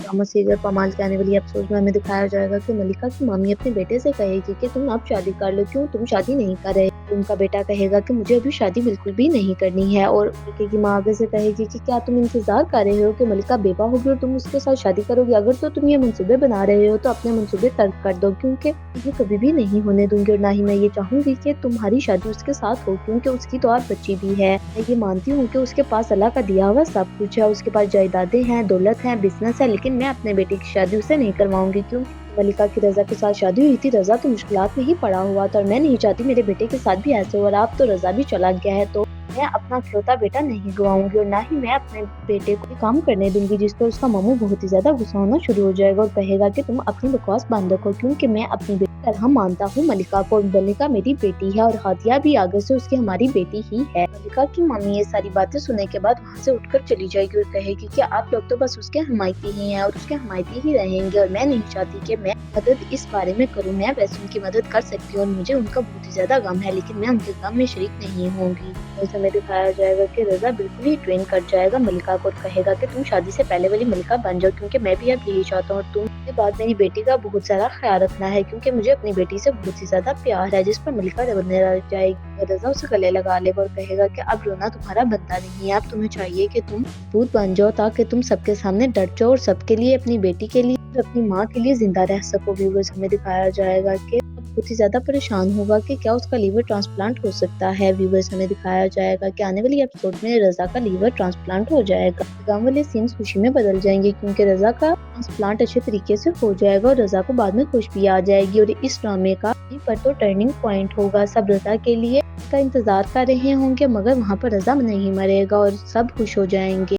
Drama serial पमाल के आने वाली एपिसोड में हमें दिखाया जाएगा कि मलिका की मामी अपने बेटे से कहेगी कि तुम अब शादी कर लो, क्यों तुम शादी नहीं कर रहे। उनका बेटा कहेगा कि मुझे अभी शादी बिल्कुल भी नहीं करनी है, और मलिका की माँ आगे से कहेगी कि क्या तुम इंतजार कर रहे हो कि मलिका बेवा होगी और तुम उसके साथ शादी करोगे। अगर तो तुम ये मंसूबे बना रहे हो तो अपने मंसूबे तर्क कर दो, क्योंकि ये कभी भी नहीं होने दूंगी और ना ही मैं ये चाहूंगी कि तुम्हारी शादी उसके साथ हो, क्योंकि उसकी तो और बच्ची भी है। मैं ये मानती हूँ कि उसके पास अल्लाह का दिया हुआ सब कुछ है, उसके पास जायदादें हैं, दौलत है, बिजनेस है, लेकिन मैं अपने बेटे की शादी उससे नहीं करवाऊंगी। क्योंकि मलिका की रजा के साथ शादी हुई थी, रजा तो मुश्किलात में ही पड़ा हुआ था और मैं नहीं चाहती मेरे बेटे के साथ भी ऐसे हो। और आप तो रजा भी चला गया है, तो मैं अपना इकलौता बेटा नहीं गवाऊंगी और ना ही मैं अपने बेटे को काम करने दूंगी, जिस पर उसका मामू बहुत ही ज्यादा गुस्सा होना शुरू हो जाएगा और कहेगा कि तुम अपनी बकवास बंद रखो, क्योंकि मैं अपनी बेटी की तरह मानता हूँ मलिका को। मलिका मेरी बेटी है और हादिया भी आगे से उसकी हमारी बेटी ही है। मलिका की मम्मी ये सारी बातें सुनने के बाद वहाँ से उठकर चली जाएगी और कहेगी कि आप लोग तो बस उसके हमायती ही हैं और उसके हमायती ही रहेंगे, और मैं नहीं चाहती कि मैं मदद इस बारे में करूँ। मैं वैसे उनकी मदद कर सकती हूँ और मुझे उनका बहुत ही ज्यादा गम है, लेकिन मैं उनके गम में शरीक नहीं होंगी। जैसे हमें दिखाया जाएगा कि रजा बिल्कुल ही ट्रेन कर जाएगा मलिका को और कहेगा कि तुम शादी से पहले वाली मलिका बन जाओ, क्योंकि मैं भी अब यही चाहता हूँ। तुम के बाद मेरी बेटी का बहुत सारा ख्याल रखना है, क्योंकि मुझे अपनी बेटी से बहुत ही ज्यादा प्यार है। जिस पर मलिका रोने लग जाएगी। रजा उसे गले लगा लेगा और कहेगा कि अब रोना तुम्हारा बनता नहीं है, अब तुम्हें चाहिए कि तुम भूत बन जाओ ताकि तुम सबके सामने डट जाओ और सबके लिए, अपनी बेटी के लिए, अपनी माँ के लिए जिंदा रह सको। व्यूअर्स हमें दिखाया जाएगा कि बहुत ही ज्यादा परेशान होगा कि क्या उसका लीवर ट्रांसप्लांट हो सकता है। व्यूअर्स हमें दिखाया जाएगा कि आने वाली एपिसोड में रजा का लीवर ट्रांसप्लांट हो जाएगा। गांव वाले सीन्स खुशी में बदल जाएंगे, क्योंकि रजा का ट्रांसप्लांट अच्छे तरीके से हो जाएगा और रजा को बाद में खुश भी आ जाएगी। और इस ड्रामे का यहीं पर तो टर्निंग पॉइंट होगा। सब रजा के लिए का इंतजार कर रहे होंगे, मगर वहाँ पर रजा नहीं मरेगा और सब खुश हो जाएंगे।